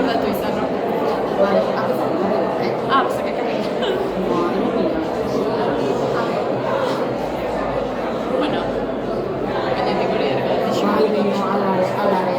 akordatu izan, no? Zakak. Bueno, benetik hori alare.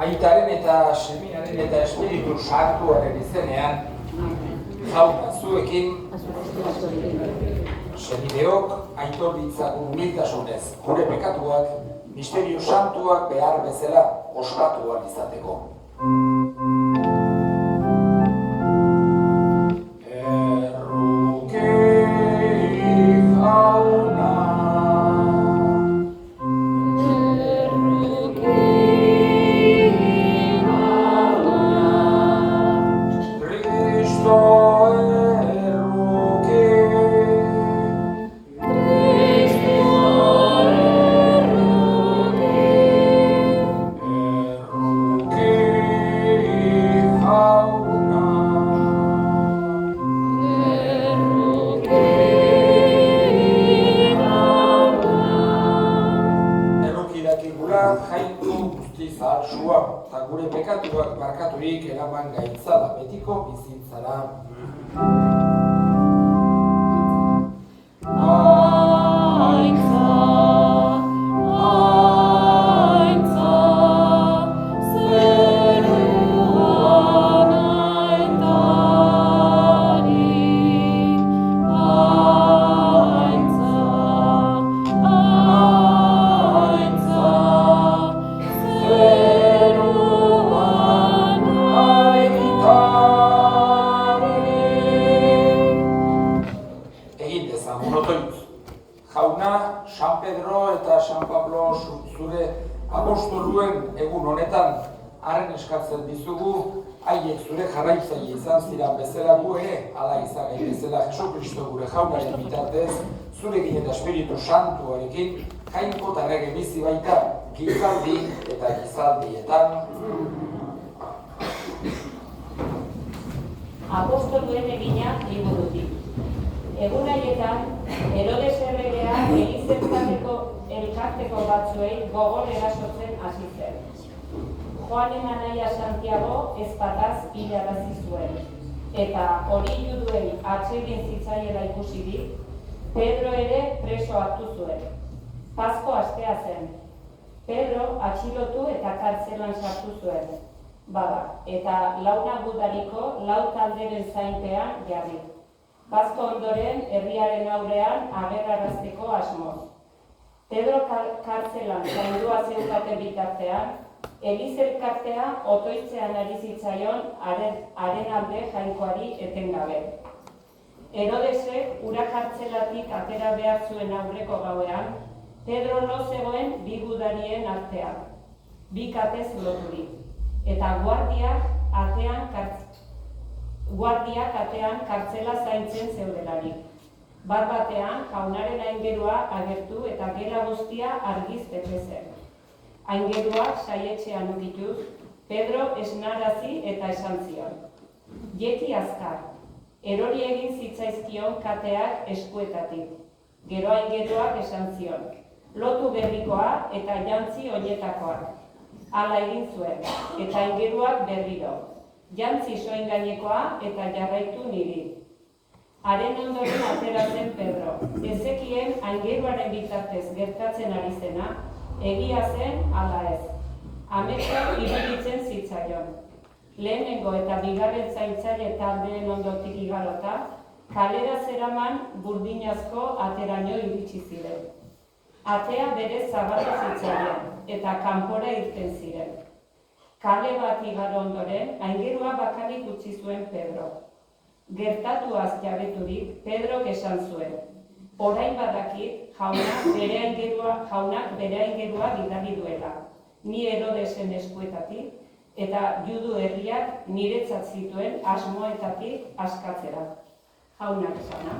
Aitaren eta Seminaren eta Espiritu Santuaren izenean, jauna zuekin, senideok aitor ditzagun humiltasunez gure pekatuak, misterio santuak behar bezala ospatu ahal izateko. Eta gure pekatuak barkaturik eraman gaitzala betiko bizitzara. Jauna, San Pedro eta San Pablo zure apostoluen egun honetan haren eskatzen dizugu, haiek zure jarraitzaile izan ziren bezala gu ere, ala izan bezala Jesukristo gure jaunaren bitartez, zurekin eta Espiritu Santuarekin, jainko eta errege bizi baita, gizaldi eta gizaldietan. Apostoluen egina liburutik. Egun haietan, Herodes erregea elkarteko batzuei gogor erasotzen hasi zen. Joanen anaia Santiago ezpataz hilarazi zuen, eta hori juduei atsegin zitzaiela ikusirik, Pedro ere preso hartu zuen. Pasko astea zen. Pedro atxilotu eta kartzelan sartu zuen. Bada, eta launa gudariko lau talderen zainpean jarri. Pasko ondoren herriaren aurrean agerrarazteko asmoz. Pedro kartzelan zaindua zeukaten bitartean, Elizelkartea otoitzean ari zitzaion haren alde jainkoari etengabe. Herodesek ura kartzelatik atera behar zuen aurreko gauean, Pedro lo zegoen bi gudarien artean, bi katez loturik, eta guardiak atean kartzela zaintzen zeudelarik. Bat batean, jaunaren aingerua agertu eta gela guztia argiz bete zen. Aingeruak saietxean ukituz, Pedro esnarazi eta esan zion. Jeki azkar, erori egin zitzaizkion kateak eskuetatik. Gero aingeruak esan zion. Lotu berrikoa eta jantzi oinetakoak. Hala egin zuen, eta aingeruak berriro. Jantzi soin gainekoa eta jarraitu niri. Haren ondoren atera zen Pedro. Ezekien aingeruaren bitartez gertatzen ari zena, egia zen ala ez. Ametsak iruditzen zitzaion. Lehenengo eta bigarren zaintzaile taldeen ondotik igarota, kalera zeraman burdinazko ateraino iritsi ziren. Atea berez zabaldu zitzaien, eta kanpora irten ziren. Kale bat igaro ondoren, aingerua bakarrik utzi zuen Pedro. Gertatuaz jabeturik, Pedrok esan zuen: orain badakit jaunak bere aingerua bidali duela, ni Herodesen eskuetatik, eta Judu herriak niretzat zituen asmoetatik askatzera. Jaunak esana.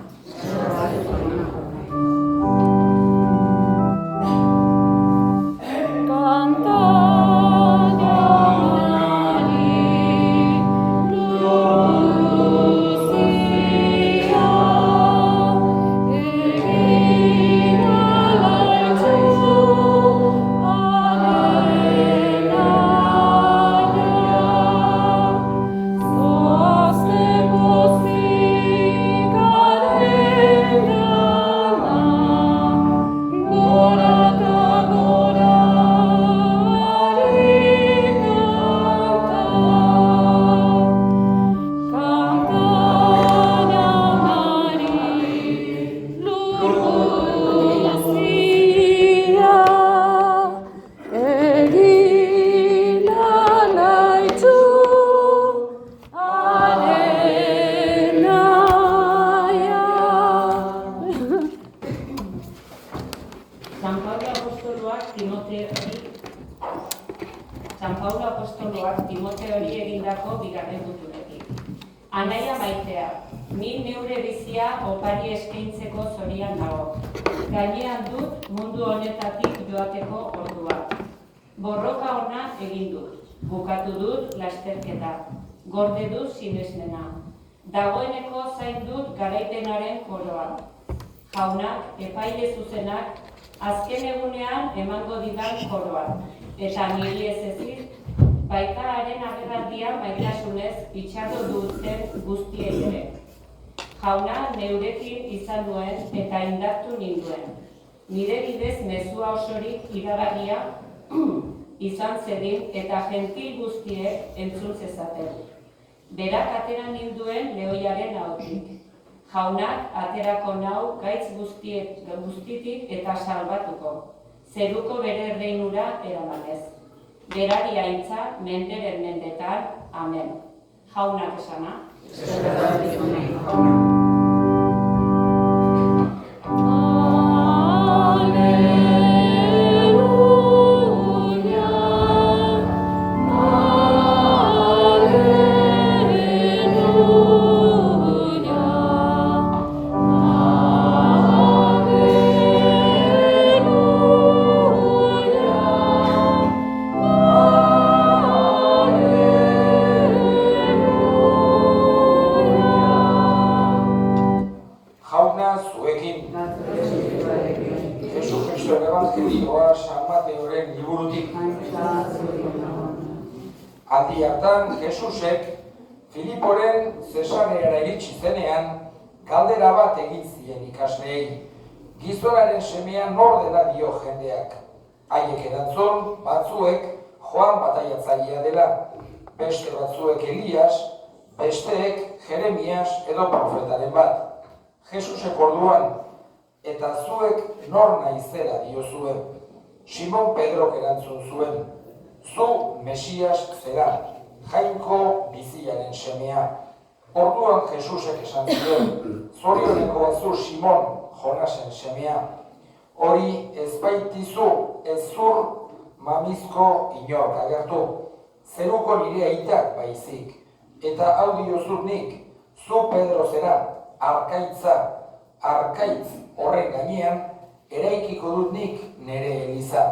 San Paulo apostoloak Timoteori egindako bigarren gutunetik. Anaia maitea, ni neure bizia opari eskaintzeko zorian nago. Gainean dut mundu honetatik joateko ordua. Borroka ona egin dut, bukatu dut lasterketa, gorde dut sinesmena. Dagoeneko zain dut garaipenaren koroa. Jaunak, epaile zuzenak, azken egunean emango didan koroa. Eta niri ez ezik, baita haren agerraldia maitasunez itxardo duten guztiei ere. Jauna neurekin izan duen eta indartu ninduen. Nire bidez mezua osorik iragarria izan zedin eta gentil guztiek entzun zezaten. Berak atera ninduen lehoiaren ahotik. Jaunak aterako nau gaitz guztitik eta salbatuko. Zeruko bere reinura eramanez. Berari aintza, menderen mendetan, amen. Jaunak esana. Aldi hartan, Jesusek Filiporen Zesareara iritsi zenean, galdera bat egin zien ikasleei. Gizonaren semea nor dela dio jendeak. Haiek erantzun, batzuek Joan bataiatzailea dela, beste batzuek Elias, besteek Jeremias edo profetaren bat. Jesusek orduan, eta zuek nor naizela diozue. Simon Pedrok erantzun zuen, zu Mesias zera, Jainko biziaren semea. Orduan Jesusek esan zuen, zorioneko zu Simon Jonasen semea. Hori ez baitizu ez zur mamizko inork agertu, zeruko nire aitak baizik. Eta hau diozut nik, zu Pedro zera, arkaitz horren gainean, eraikiko dut nik nire eliza.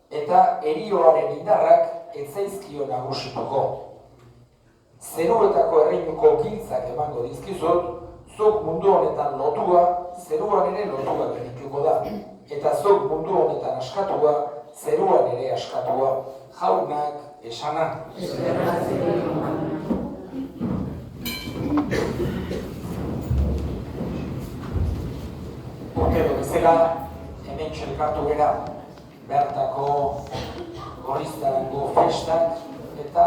Eta erioaren indarrak ez zaizkio nagusituko. Zeruetako erreinuko giltzak emango dizkizut, zuk mundu honetan lotua, zeruan ere lotua genituko da. Eta zuk mundu honetan askatua, zeruan ere askatua. Jaunak esana. Urtero bezala, hemen txelkartu gera. Bertako goriztarango festak eta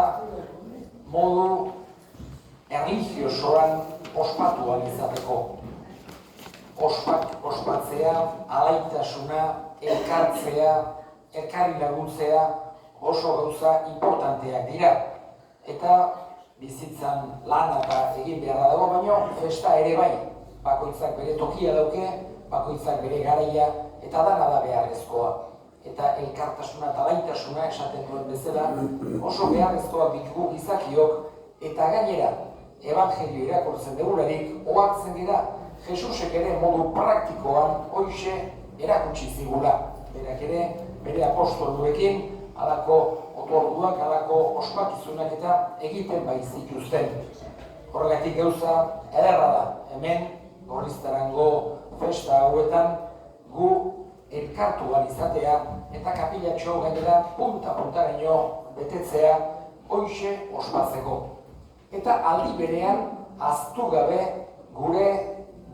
modu erlijiosoan ospatuan izateko. Ospatzea, alaitasuna, elkartzea, elkarri laguntzea, oso gauza importanteak dira. Eta bizitzan lana eta egin beharra dago, baina festa ere bai. Bakoitzak bere tokia dauke, bakoitzak bere garaia, eta dana da beharrezkoa. Eta elkartasuna eta laitasuna esaten duen bezala oso beharrezkoak ditugu gizakiok, eta gainera, evangelio irakurtzen degularik, ohartzen dira, Jesusek ere modu praktikoan hoixe erakutsi zigula. Berak ere, bere apostoluekin, halako otorduak, halako ospakizunak eta egiten baitzituzten. Horregatik gauza ederra da, hemen, Gorriztarango festa hauetan, gu elkartu izatea eta kapilatxo gainera punta-puntaraino betetzea hoixe ospatzeko. Eta aldi berean, ahaztu gabe gure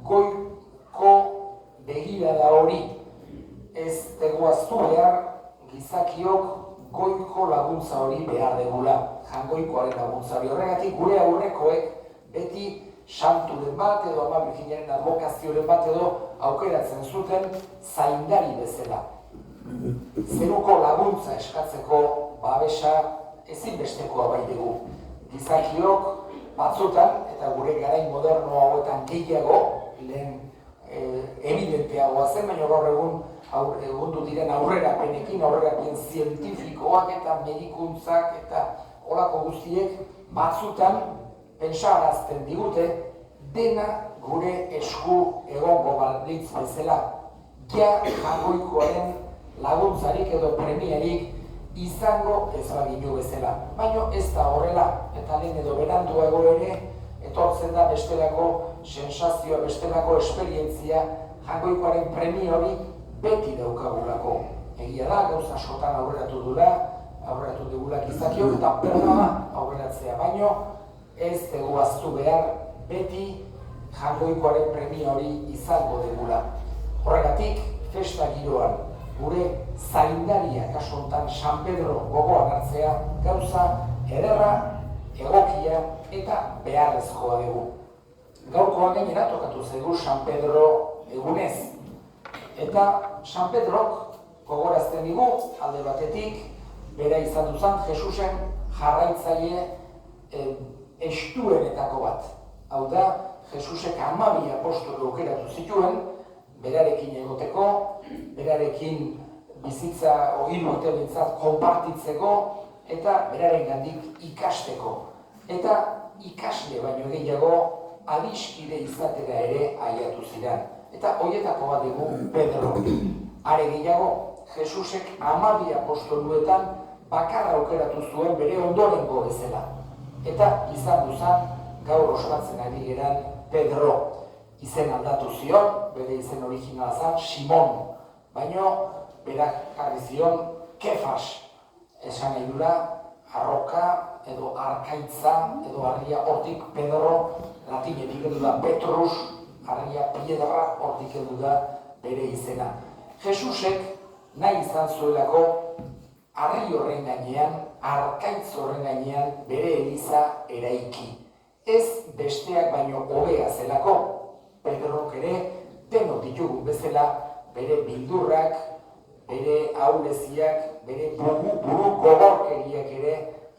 goiko begirada hori. Ez dugu ahaztu behar gizakiok goiko laguntza hori behar degula, jangoikoaren laguntza hori. Horregatik gure aurrekoek beti santuren bat edo Ama Birjinaren adbokazioren bat edo aukeratzen zuten zaindari bezala. Zeruko laguntza eskatzeko babesa ezinbestekoa bai dugu. Gizakiok batzutan, eta gure garai moderno hauetan gehiago, lehen evidenteagoa zen, baina gaur egundu diren aurrerapenekin, aurrerapen zientifikoak eta medikuntzak eta olako guztiek batzutan pentsarazten digute dena gure esku egongo balitz bezala. Ja jangoikoaren laguntzarik edo premiarik izango ez baginu bezala. Baina ez da horrela, eta lehen edo beranduago ere etortzen da bestelako sensazioa, bestelako esperientzia, jangoikoaren premia hori beti daukagulako. Egia da, gauza askotan aurreratu dugula gizakiok eta perna aurreratzea, baino ez dugu ahaztu behar beti jangoikoaren premia hori izango dugula. Horregatik, festa giroan, gure zaindaria kasu honetan San Pedro gogoan hartzea gauza ederra, egokia eta beharrezkoa dugu. Gaurkoan gainera tokatu zaigu San Pedro egunez. Eta San Pedrok gogorazten digu alde batetik bera izan duzan Jesusen jarraitzaile estuenetako bat. Hau da, Jesusek 12 apostolu aukeratu zituen, berarekin egoteko, berarekin bizitza hiru urte behintzat konpartitzeko eta berarengandik ikasteko. Eta ikasle baino gehiago adiskide izatera ere aiatu ziren. Eta horietako bat dugu Pedro. Are gehiago, Jesusek 12 apostoluetan bakarra aukeratu zuen bere ondorengo bezala. Eta izan duzan gaur ospatzen ari geran Pedro. Izen aldatu zion, bere izen originala zen Simon. Baina berak jarri zion Kefas. Esan nahi dula arroka edo arkaitza edo harria hortik Pedro, latinetik edu da Petrus, harria piedra hortik edu da bere izena. Jesusek nahi izan zuelako harri horren gainean, arkaitz horren gainean bere eliza eraiki. Ez besteak baino hobea zelako, Pedrok ere denok ditugu bezala bere bildurrak, bere ahuleziak, bere buru gogorkeriak ere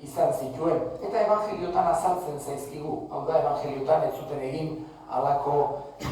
izan zituen. Eta evangeliotan azaltzen zaizkigu. Hau da, evangeliotan ez zuten egin halako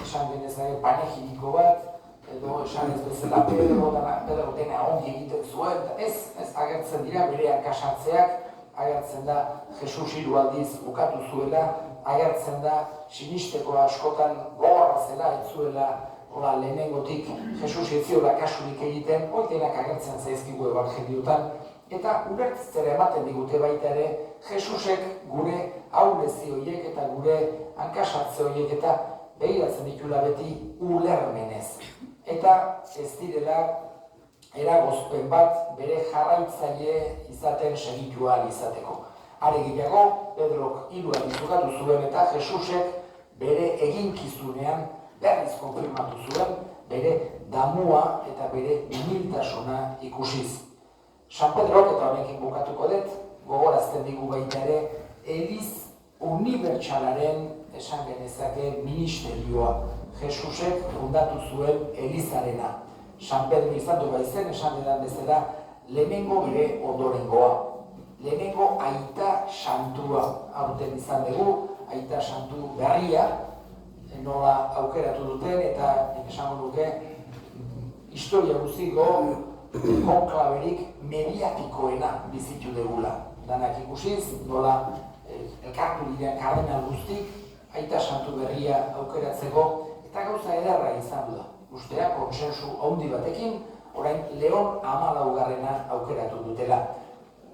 esan denezare panegiriko bat, edo esan ez bezala Pedro dena ongi egiten zuen. Ez agertzen dira bere akasatzeak, agertzen da Jesus 3 aldiz bukatu zuela, agertzen da sinisteko askotan gogorra zela, ez zuela lehenengotik Jesus ez ziola kasurik egiten, hori denak agertzen zaizkigu evangeliotan, eta ulertzera ematen digute baita ere, Jesusek gure ahulezi horiek eta gure hankasatze horiek eta begiratzen ditula beti ulermenez. Eta ez direla eragozpen bat bere jarraitzaile izaten segitu ahal izateko. Are gehiago, Pedrok 3 aldiz bukatu zuen eta Jesusek bere eginkizunean berriz konfirmatu zuen bere damua eta bere humiltasuna ikusiz. San Pedrok, eta honekin bukatuko dut, gogorazten digu baita ere, Eliz unibertsalaren esan genezake ministerioa. Jesusek fundatu zuen Elizarena. San Pedro izan du baizen, esan dedan bezala, lehenengo bere ondorengoa, lehenengo aita santua, aurten izan dugu, aita santu berria, nola aukeratu duten eta esango nuke historia guztiko konklaberik mediatikoena bizitu dugula. Danak ikusiz, nola elkartu diren kardenal guztik aita santu berria aukeratzeko eta gauza ederra izan da. Ustea, konsensu handi batekin, orain Leon 14. aukeratu dutela,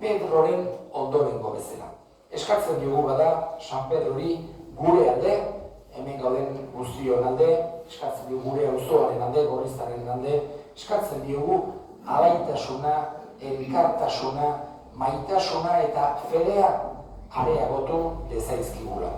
Pedroren ondorengo bezala. Eskatzen diogu bada San Pedrori gure alde, hemen gauden guztion alde, eskatzen diogu gure auzoaren alde, Gorriztaren alde, eskatzen diogu alaitasuna, elkartasuna, maitasuna eta fedea areagotu dezaizkigula.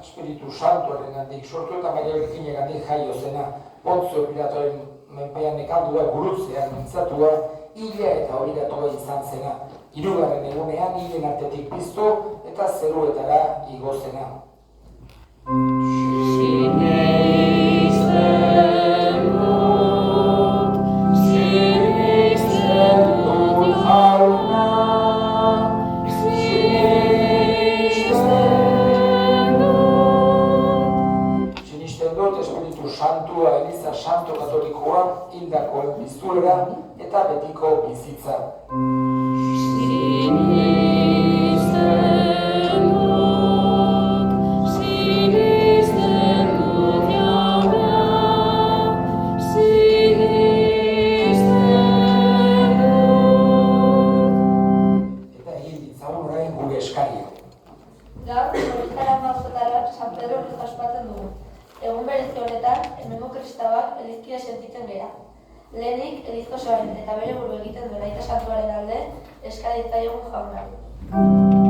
Espiritu Santuaren gandik sortu eta Maria Birjina gandik jaio zena, Pontzio Pilatoren menpean nekaldua gurutzean mintzatua, hila eta horigatua izan zena, 3. egunean hilen artetik piztu eta zeruetara igo zena. Santua Eliza Santo Katolikoa hildakoen piztuera eta betiko bizitza. Eta hil ditzagun orain gure eskaria. Gaur, Gorriztara mauzotara San Pedro ospatzen dugu. Egun berezi honetan, hemengo kristauak elizkia sentitzen gara. Lehenik, elizkosoaren eta bere buru egiten duen aita santuaren alde, eska ditzaiogun jaunari.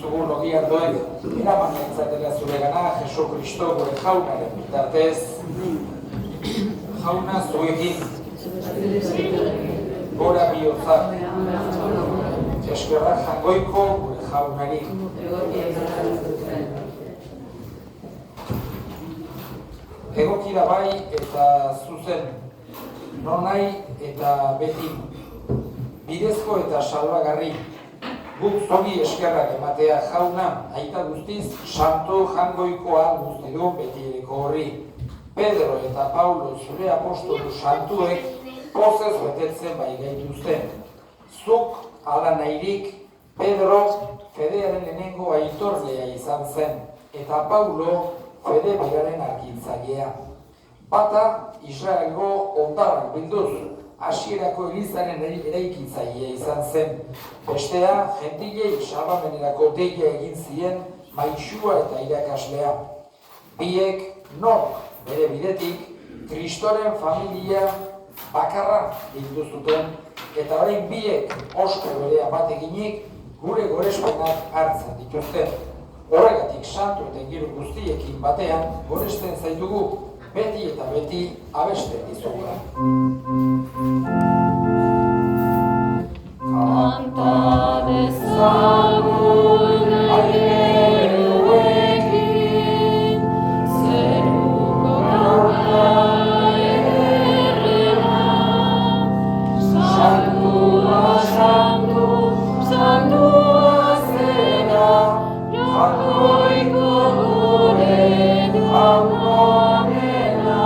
dizugun ogi ardoek, eraman gaitzatela zuregana, Jesu Kristo gure jaunaren bitartez. Jauna zuekin, gora bihotzak, eskerrak jangoiko gure jaunari. Egokira bai eta zuzen, nonai eta beti, bidezko eta salbagarri, guk zuri eskerrak ematea jauna, aita guztiz, santo jangoikoa guzti du betireko horri. Pedro eta Paulo zure apostolu santuek pozez betetzen bai gaituzten. Zuk ala nahirik, Pedro fedearen lehenengo aitorlea izan zen, eta Paulo fede biraren arkintzailea. Bata Israelgo ondarrak bilduz, hasierako Elizaren eraikitzailea izan zen. Bestea, jentilei salbamenerako deia egin zien maisua eta irakaslea. Biek nork bere bidetik, Kristoren familia bakarra bildu zuten, eta orain biek osko berea bateginik gure gorespenak hartzen dituzten. Horregatik santu eta ingiru guztiekin batean goresten zaitugu beti eta beti abesten dizugula. Kanta dezagun aigeruekin, zeruko kanta ederrena. Santua, santu, santua zera, jakoiko gure jaunonena.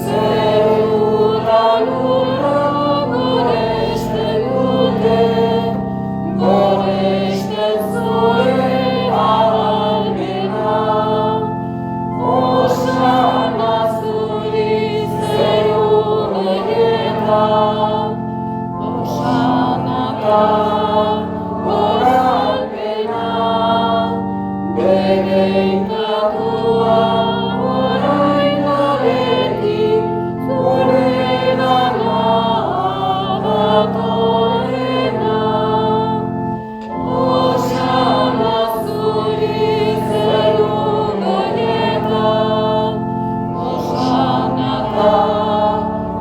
Zerura lurra goresten dute, goresten zuen ahalmena. Osana zuri zerunenetan, osanaka goralpena, bere indatua orain da beti, guregana datorrena. Osana zuri zerunenetan, osanaka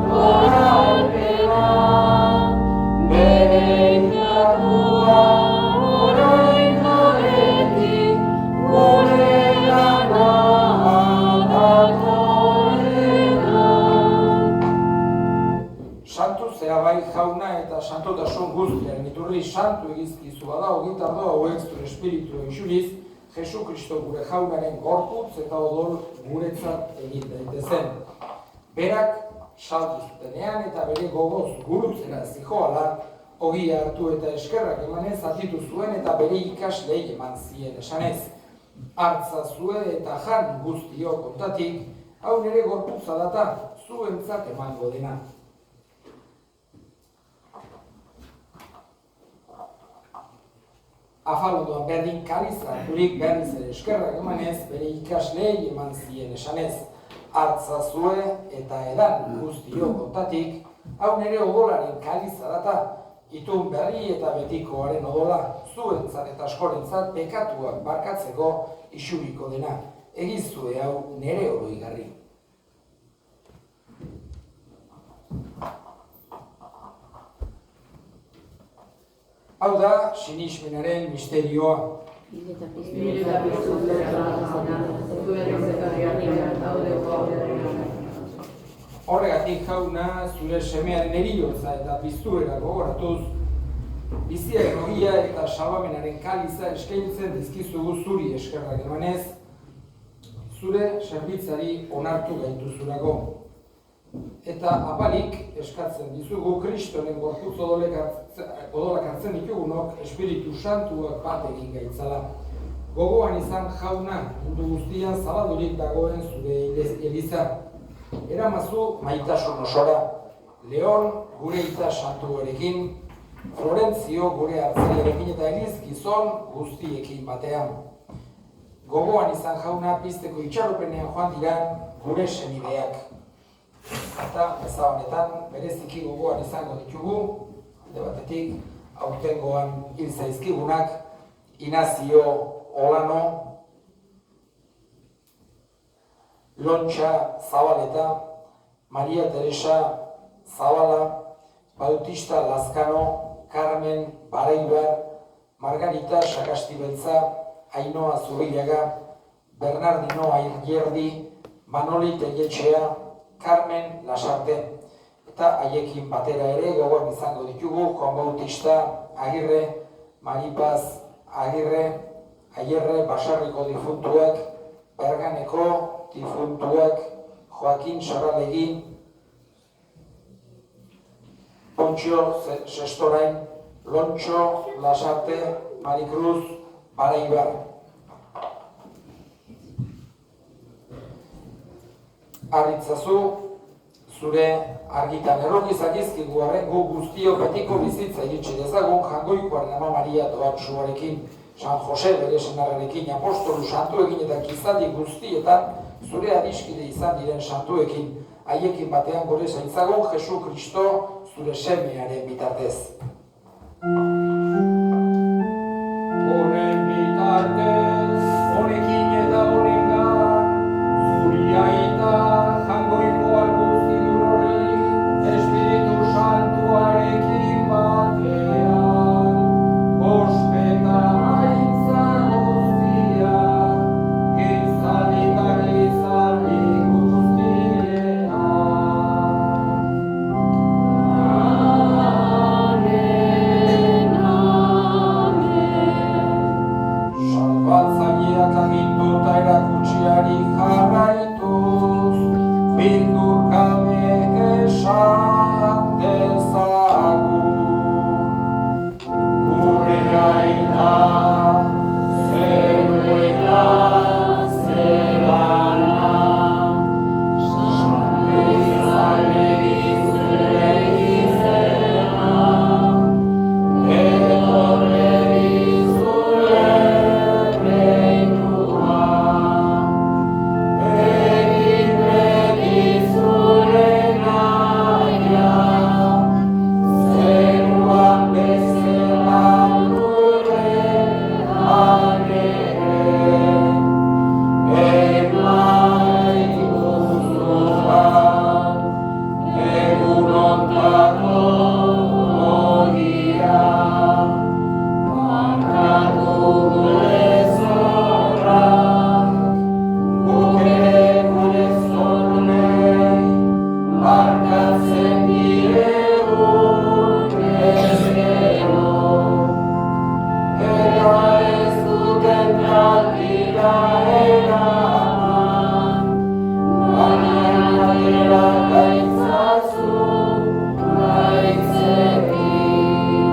goralpena, bere indatua orain da beti, guregana datorrena. Santu zera bai jauna eta santotasun guztiaren iturri santu egizkizua da, ogitardo hauek zure espiritu egixuriz, Jesu Kristo gure jaunaren gorputz eta odol guretzat egin daitezen. Berak saldu zutenean eta bere gogoz gurutzera zijoala, ogia hartu eta eskerrak emanez atitu zuen eta bere ikaslei eman zien esanez. Hartza zue eta jan guztiok ontatik, hau nire gorputza data zuentzat emango dena. Afalondoan berdin kaliza harturik berriz ere eskerrak emanez bere ikaslei eman zien esanez. Hartza zue eta edan guztiok ontatik, hau nire odolaren kaliza data, itun berri eta betikoaren odola, zuentzat eta askorentzat bekatuak barkatzeko isuriko dena. Egizue hau nire oroigarri. Hau da, sinismenaren misterioa. Horregatik jauna, zure semearen eriotza eta piztuera gogoratuz, biziaren ogia eta salbamenaren kaliza eskaintzen dizkizugu zuri eskerrak emanez, zure zerbitzari onartu gaituzurako. Eta apalik eskatzen dizugu Kristoren gorputz odolak hartzen ditugunok Espiritu Santuak bat egin gaitzala. Gogoan izan jauna, mundu guztian zabaldurik dagoen zure eliza. Eramazu maitasun osora, Leon gure ita santuarekin, Florentzio gure hartzailerekin eta eliz gizon guztiekin batean. Gogoan izan jauna pizteko itxaropenean joan dira gure senideak. Eta eza honetan bereziki gogoan izango ditugu, alde batetik, aurtengoan hil zaizkigunak, Inazio Olano, Lontxa Zabaleta, Maria Teresa Zabala, Bautista Lazkano, Carmen Baraibar, Margarita Sakastibeltza, Ainhoa Zubillaga, Bernardino Airgerdi, Manoli Telletxea, Carmen Lasarte. Eta haiekin batera ere gauan izango ditugu Juan Bautista Agirre, Maripaz Agirre, Aierre Basarriko difuntuak, Berganeko difuntuak, Joaquin Sarralegin, Pontxo Sestorain, Lontxo Lasarte, Maricruz Baraibar. Arritzazu, zure argitan erroki zakizkigu arren gu guztio betiko bizitza iritsi dezagun Jangoikoaren Ama Maria Doatsuarekin, San Jose bere senarrarekin, apostolu santuekin eta gizaldi guztietan zure adiskide izan diren santuekin, haiekin batean gore zaitzagun Jesu Kristo zure semearen bitartez. Honen bitartez, honekin eta honengan, zuri aita Jangoiko alguzi hori, Espiritu Santuarekin batean, ospeta aitza guztia, gizaldi eta gizaldi guztietan. Salbatzaileak aginduta erakutsiari jarraituz, bildur gabe esan dezagun. Gure aita, zeruela, zerana, sanbizalegi zure izena, etorreri zure reinua. Egin beti zure naia, zeruan bezala lurrean ere. Emaituzu gaur, egun ontako ogia, markatu gure zorrak, guk ere gure zornei, markatzen diregun ezkero. Eta ez duten taldira eraman, baina atera gaitzazu gaitzekin.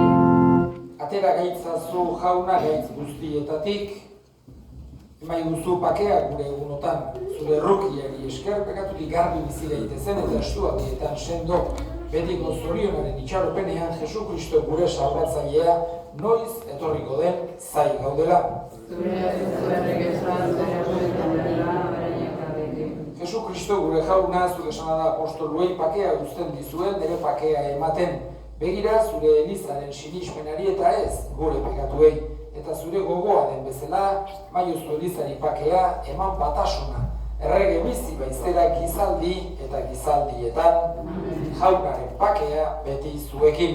Atera gaitzazu jauna gaitz guztietatik, emaiguzu pakea gure egunotan, zure errukiari esker pekatutik garbi bizi daitezen eta estualdietan sendo betiko zorionaren itxaropenean Jesu Kristo gure salbatzailea noiz etorriko den zai gaudela. Jesu Kristo gure jauna zure esana da apostoluei pakea uzten dizuen, nire pakea ematen. Begira zure Elizaren sinismenari eta ez gure pekatuei. Eta zure gogoa den bezala, maiozu Elizari pakea eman batasuna. Errege bizi baizera gizaldi eta gizaldietan, jaunaren pakea beti zuekin.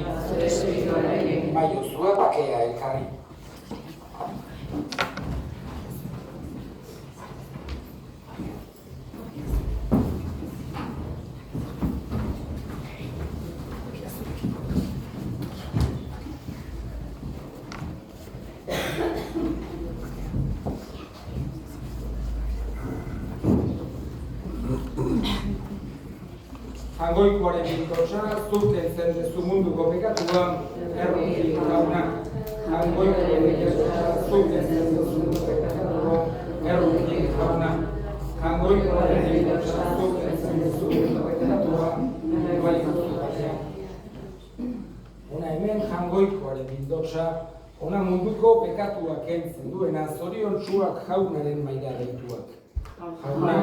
Maiozue pakea elkarri. Jangoikoaren bintotxa, zurten zen dezu munduko pekatuan, erroki jauna. Jangoikoaren bintotxa, zurten zen dezu munduko pekatuan, erroki jauna. Jangoikoaren bintotxa, zurten zen dezu munduko pekatuan, erroki jauna. Ona hemen jangoikoaren bintotxa, ona munduko pekatua kentzen duena, zoriontsuak jaunaren maila deituak. Jauna,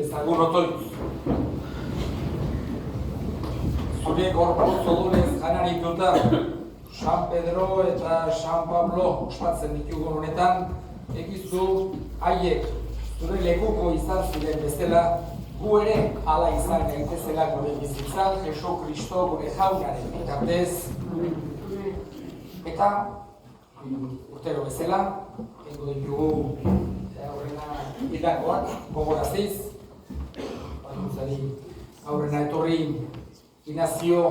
dezagun otoitz. Zure gorputz odolez janarituta, San Pedro eta San Pablo ospatzen ditugun honetan, egizu haiek zure lekuko izan ziren bezala, gu ere hala izan gaitezela gure bizitzan, Jesu Kristo gure jaunaren bitartez. Eta, urtero bezala, egingo ditugu aurrena hildakoak, gogoraziz, aurrena etorri Inazio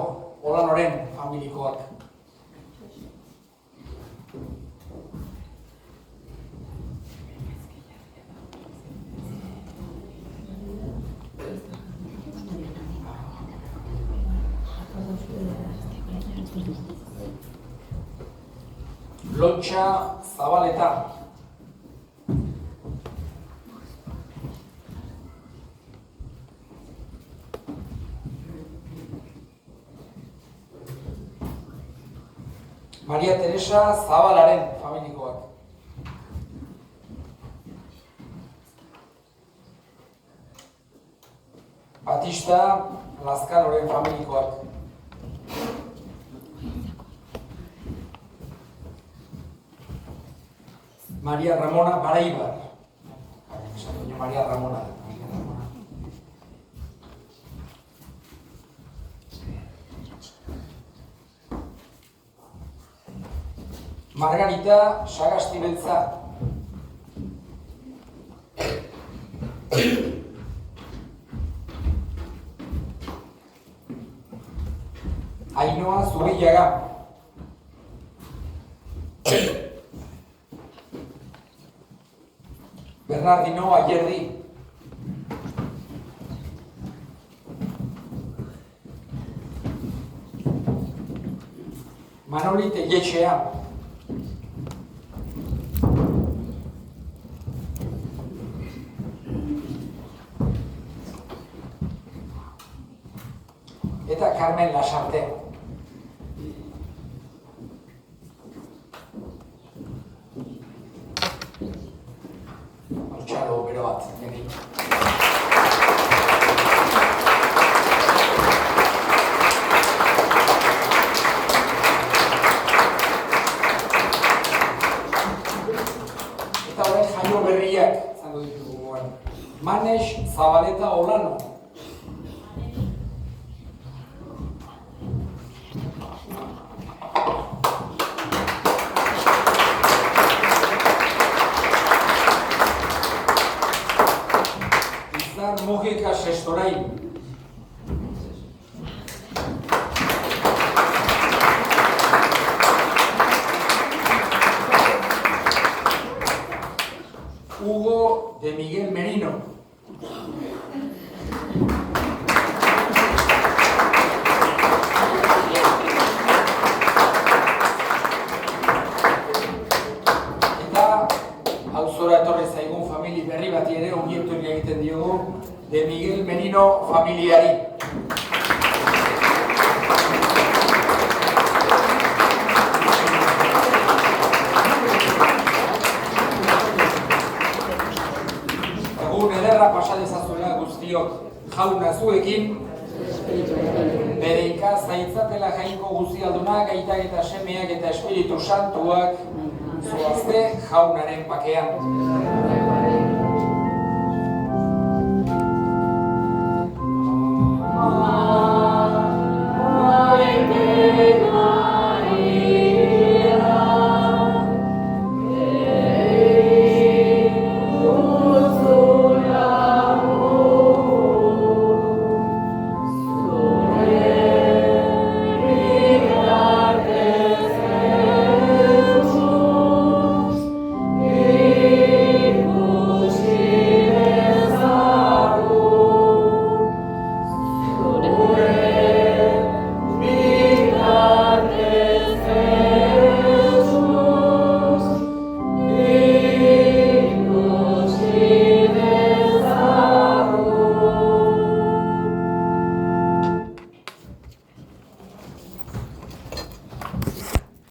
Olanoren familikoak. Lotxa Zabaleta. Maria Teresa Zabalaren familikoak. Batista Lazkanoren familikoak. Maria Ramona Baraibar. Maria Ramona. Margarita Sagasti Beltza. Ainhoa Zubillaga. Bernardino Ayerdi. Manoli Telletxea. Eta Carmen Lasarte. Altxalo bero bat, egin. Eta horren jaio berriak, zango ditugu goan. Manes Zabaleta Olano. Mugika Sestorain. Hugo de Miguel Merino. Eta auzora etorri zaigun famili berri bati ere ongietorri egiten diogu de Miguel Merino familiari. Egun ederra pasa dezazuela guztiok jauna zuekin, bere zaintzapela jainko guztialdunak, aitak eta semeak eta Espiritu Santuak zoazte jaunaren pakean.